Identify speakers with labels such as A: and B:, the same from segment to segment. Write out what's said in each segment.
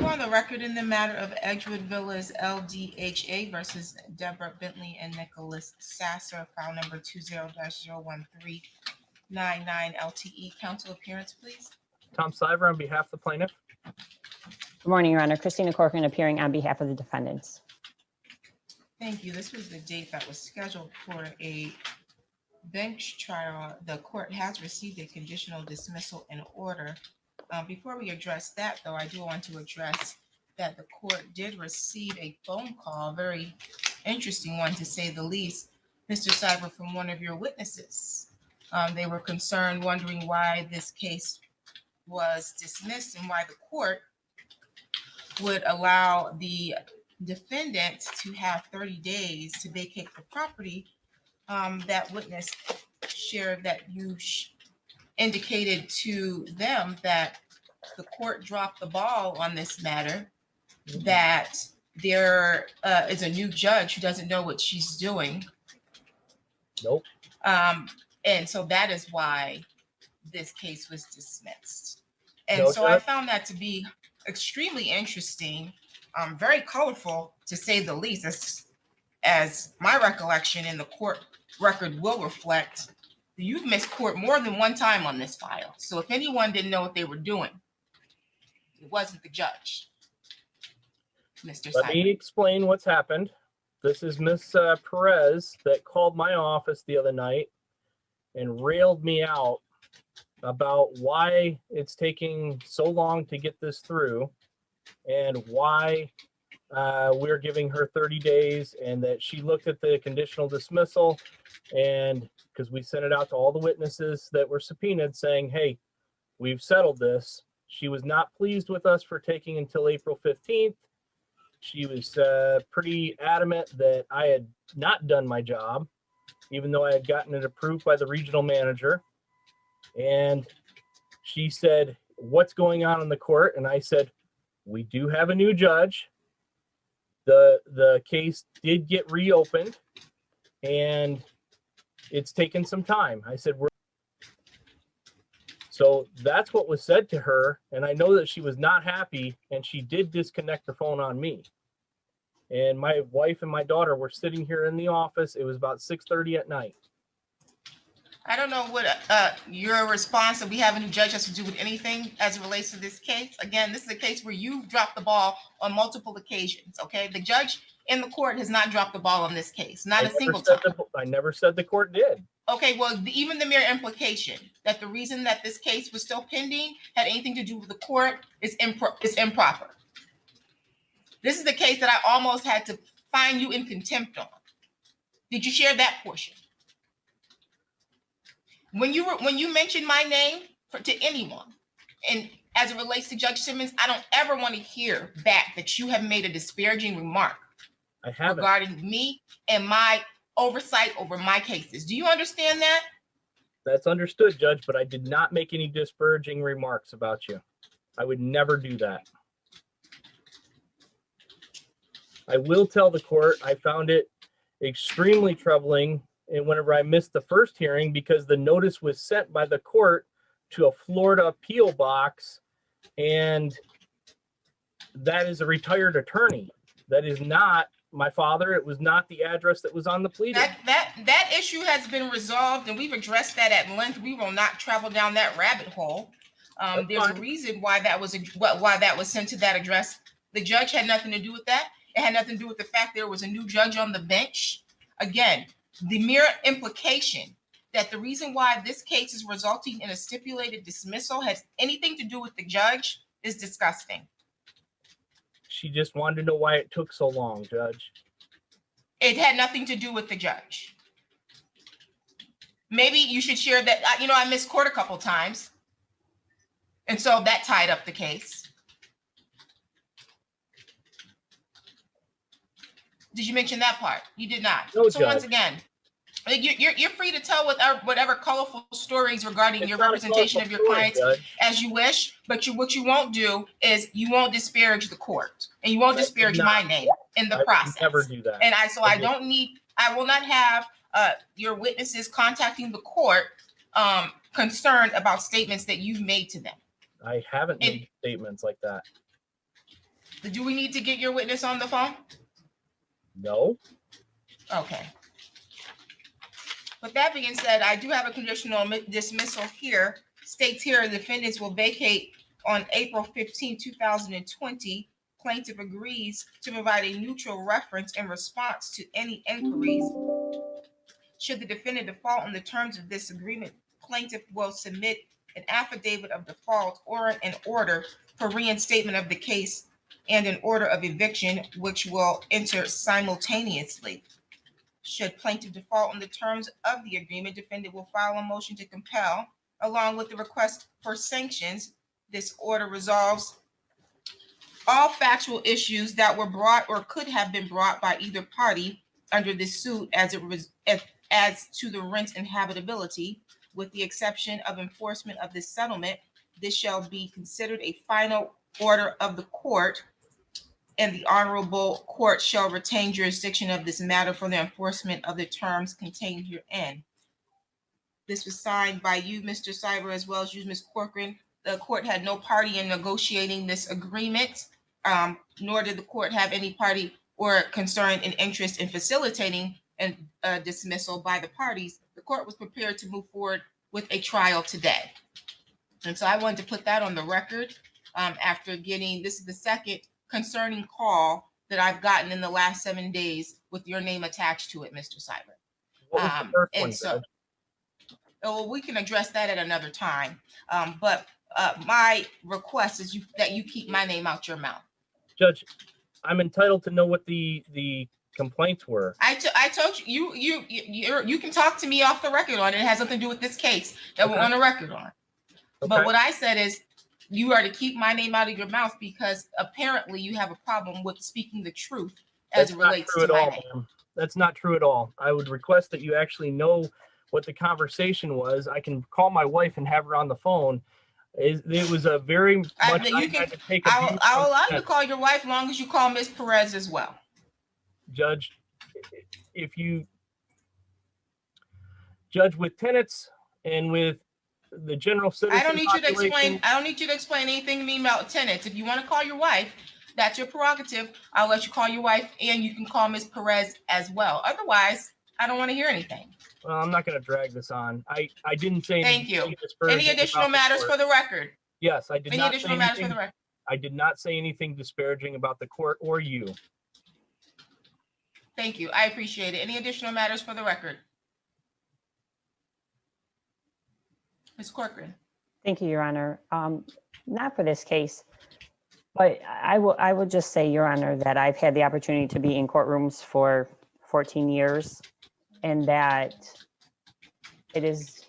A: On the record in the matter of Edgewood Villas LDHA versus Deborah Bentley and Nicholas Sasser, file number 20-01399 LTE. Council appearance, please.
B: Tom Siver on behalf of the plaintiff.
C: Good morning, Your Honor. Christina Corcoran appearing on behalf of the defendants.
A: Thank you. This was the date that was scheduled for a bench trial. The court has received a conditional dismissal in order. Before we address that, though, I do want to address that the court did receive a phone call, a very interesting one to say the least, Mr. Cyber, from one of your witnesses. They were concerned, wondering why this case was dismissed and why the court would allow the defendant to have 30 days to vacate the property. That witness shared that you indicated to them that the court dropped the ball on this matter, that there is a new judge who doesn't know what she's doing.
B: Nope.
A: And so that is why this case was dismissed. And
B: No,
A: so
B: Judge.
A: I found that to be extremely interesting, very colorful to say the least, as my recollection in the court record will reflect. You've missed court more than one time on this file. So if anyone didn't know what they were doing, it wasn't the judge, Mr.
B: Let me explain what's happened. This is Miss Perez that called my office the other night and railed me out about why it's taking so long to get this through and why we're giving her 30 days, and that she looked at the conditional dismissal, and because we sent it out to all the witnesses that were subpoenaed saying, hey, we've settled this. She was not pleased with us for taking until April 15th. She was pretty adamant that I had not done my job, even though I had gotten it approved by the regional manager. And she said, what's going on in the court? And I said, we do have a new judge. The case did get reopened, and it's taken some time. I said, so that's what was said to her. And I know that she was not happy, and she did disconnect the phone on me. And my wife and my daughter were sitting here in the office. It was about 6:30 at night.
A: I don't know what your response that we have a new judge has to do with anything as it relates to this case. Again, this is a case where you dropped the ball on multiple occasions, okay? The judge in the court has not dropped the ball on this case, not a single time.
B: I never said the court did.
A: Okay, well, even the mere implication that the reason that this case was still pending had anything to do with the court is improper. This is the case that I almost had to find you in contempt on. Did you share that portion? When you mention my name to anyone, and as it relates to Judge Simmons, I don't ever want to hear back that you have made a disparaging remark regarding me and my oversight over my cases. Do you understand that?
B: That's understood, Judge, but I did not make any disparaging remarks about you. I would never do that. I will tell the court I found it extremely troubling and whenever I missed the first hearing, because the notice was sent by the court to a Florida appeal box, and that is a retired attorney. That is not my father. It was not the address that was on the pleading.
A: That issue has been resolved, and we've addressed that at length. We will not travel down that rabbit hole. There's a reason why that was sent to that address. The judge had nothing to do with that. It had nothing to do with the fact there was a new judge on the bench. Again, the mere implication that the reason why this case is resulting in a stipulated dismissal has anything to do with the judge is disgusting.
B: She just wanted to know why it took so long, Judge.
A: It had nothing to do with the judge. Maybe you should share that. I missed court a couple times, and so that tied up the case. Did you mention that part? You did not.
B: No,
A: so
B: Judge.
A: Once again, you're free to tell whatever colorful stories regarding your representation of your clients as you wish, but what you won't do is you won't disparage the court, and you won't disparage my name in the process.
B: Never do that.
A: And I will not have your witnesses contacting the court concerned about statements that you've made to them.
B: I haven't made statements like that.
A: Do we need to get your witness on the phone?
B: No.
A: Okay. With that being said, I do have a conditional dismissal here. States here, the defendants will vacate on April 15, 2020. Plaintiff agrees to provide a neutral reference in response to any inquiries. Should the defendant default on the terms of this agreement, plaintiff will submit an affidavit of default or an order for reinstatement of the case and an order of eviction, which will enter simultaneously. Should plaintiff default on the terms of the agreement, defendant will file a motion to compel along with the request for sanctions. This order resolves all factual issues that were brought or could have been brought by either party under this suit as to the rent's inhabitability, with the exception of enforcement of this settlement. This shall be considered a final order of the court, and the honorable court shall retain jurisdiction of this matter for the enforcement of the terms contained herein. This was signed by you, Mr. Cyber, as well as you, Ms. Corcoran. The court had no party in negotiating this agreement, nor did the court have any party or concern in interest in facilitating a dismissal by the parties. The court was prepared to move forward with a trial today. And so I wanted to put that on the record after getting, this is the second concerning call that I've gotten in the last 7 days with your name attached to it, Mr. Cyber.
B: What was the first one,
A: And so,
B: Judge?
A: well, we can address that at another time. But my request is that you keep my name out your mouth.
B: Judge, I'm entitled to know what the complaints were.
A: I told you, you can talk to me off the record on it. It has nothing to do with this case that we're on the record on.
B: Okay.
A: But what I said is you are to keep my name out of your mouth because apparently you have a problem with speaking the truth as it relates to my name.
B: Ma'am. That's not true at all. I would request that you actually know what the conversation was. I can call my wife and have her on the phone. It was a very much.
A: I'll allow you to call your wife long as you call Ms. Perez as well.
B: Judge, if you judge with tenants and with the general citizen
A: I don't need you to
B: population-
A: explain. I don't need you to explain anything to me about tenants. If you want to call your wife, that's your prerogative. I'll let you call your wife, and you can call Ms. Perez as well. Otherwise, I don't want to hear anything.
B: Well, I'm not going to drag this on. I didn't say
A: Thank you.
B: anything disparaging
A: Any additional
B: about the
A: matters
B: court.
A: for the record?
B: Yes, I did
A: Any
B: not say
A: additional matters for
B: anything.
A: the record?
B: I did not say anything disparaging about the court or you.
A: Thank you. I appreciate it. Any additional matters for the record? Ms. Corcoran.
C: Thank you, Your Honor. Not for this case, but I will just say, Your Honor, that I've had the opportunity to be in courtrooms for 14 years, and that it is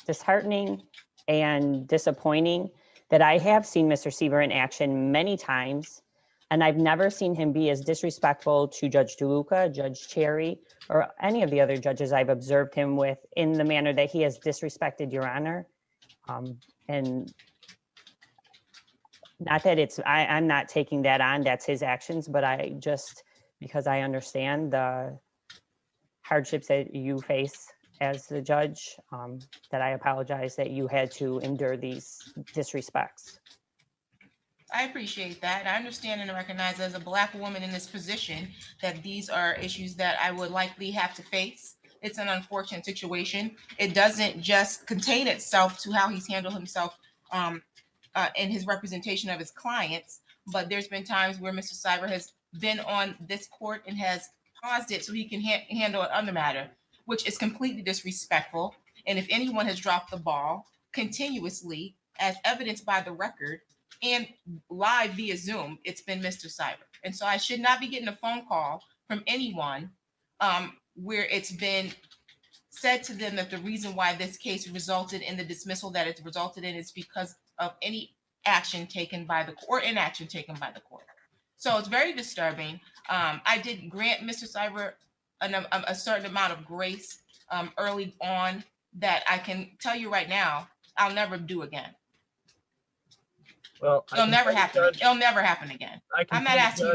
C: disheartening and disappointing that I have seen Mr. Seaver in action many times, and I've never seen him be as disrespectful to Judge DeLuca, Judge Cherry, or any of the other judges I've observed him with in the manner that he has disrespected Your Honor. And not that I'm not taking that on, that's his actions, but I just, because I understand the hardships that you face as the judge, that I apologize that you had to endure these disrespects.
A: I appreciate that. I understand and recognize as a Black woman in this position that these are issues that I would likely have to face. It's an unfortunate situation. It doesn't just contain itself to how he's handled himself in his representation of his clients, but there's been times where Mr. Cyber has been on this court and has paused it so he can handle an other matter, which is completely disrespectful. And if anyone has dropped the ball continuously, as evidenced by the record, and live via Zoom, it's been Mr. Cyber. And so I should not be getting a phone call from anyone where it's been said to them that the reason why this case resulted in the dismissal that it's resulted in is because of any action taken by the court or inaction taken by the court. So it's very disturbing. I did grant Mr. Cyber a certain amount of grace early on that I can tell you right now, I'll never do again.
B: Well,
A: It'll never happen. It'll never happen again. I'm not asking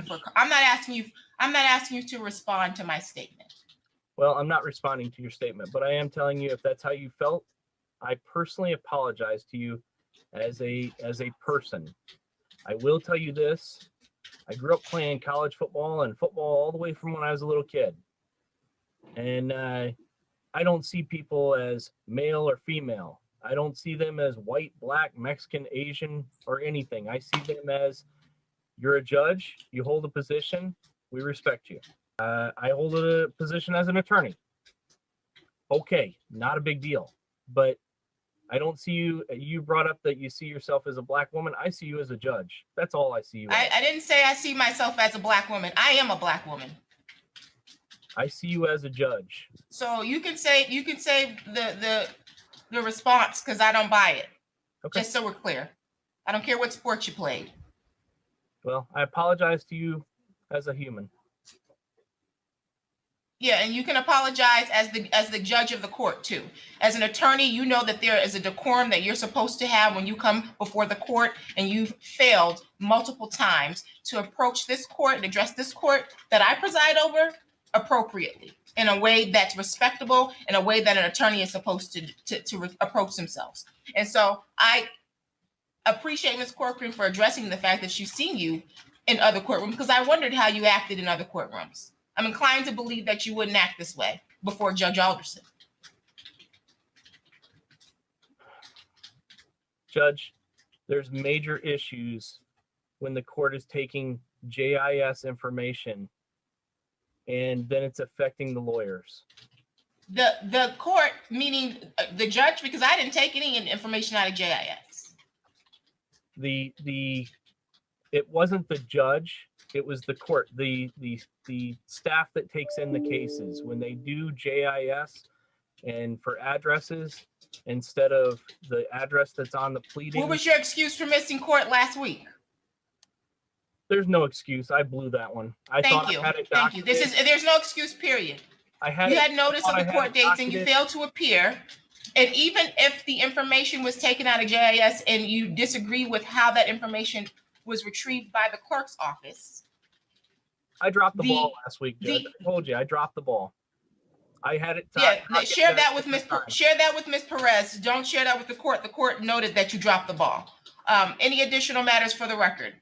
A: you to respond to my statement.
B: Well, I'm not responding to your statement, but I am telling you if that's how you felt, I personally apologize to you as a person. I will tell you this, I grew up playing college football and football all the way from when I was a little kid. And I don't see people as male or female. I don't see them as white, black, Mexican, Asian, or anything. I see them as, you're a judge, you hold a position, we respect you. I hold a position as an attorney. Okay, not a big deal. But I don't see you. You brought up that you see yourself as a black woman. I see you as a judge. That's all I see you as.
A: I didn't say I see myself as a black woman. I am a black woman.
B: I see you as a judge.
A: So you can say the response, because I don't buy it.
B: Okay.
A: Just so we're clear. I don't care what sport you played.
B: Well, I apologize to you as a human.
A: Yeah, and you can apologize as the judge of the court too. As an attorney, you know that there is a decorum that you're supposed to have when you come before the court, and you've failed multiple times to approach this court and address this court that I preside over appropriately, in a way that's respectable, in a way that an attorney is supposed to approach themselves. And so I appreciate Ms. Corcoran for addressing the fact that she's seen you in other courtrooms, because I wondered how you acted in other courtrooms. I'm inclined to believe that you wouldn't act this way before Judge Alderson.
B: Judge, there's major issues when the court is taking JIS information and then it's affecting the lawyers.
A: The court, meaning the judge, because I didn't take any information out of JIS.
B: It wasn't the judge, it was the court, the staff that takes in the cases. When they do JIS and for addresses, instead of the address that's on the pleading.
A: What was your excuse for missing court last week?
B: There's no excuse. I blew that one.
A: Thank you. There's no excuse, period. You had notice of the court dates and you failed to appear. And even if the information was taken out of JIS and you disagree with how that information was retrieved by the clerk's office.
B: I dropped the ball last week, Judge. I told you I dropped the ball. I had it.
A: Share that with Ms. Perez. Don't share that with the court. The court noted that you dropped the ball. Any additional matters for the record?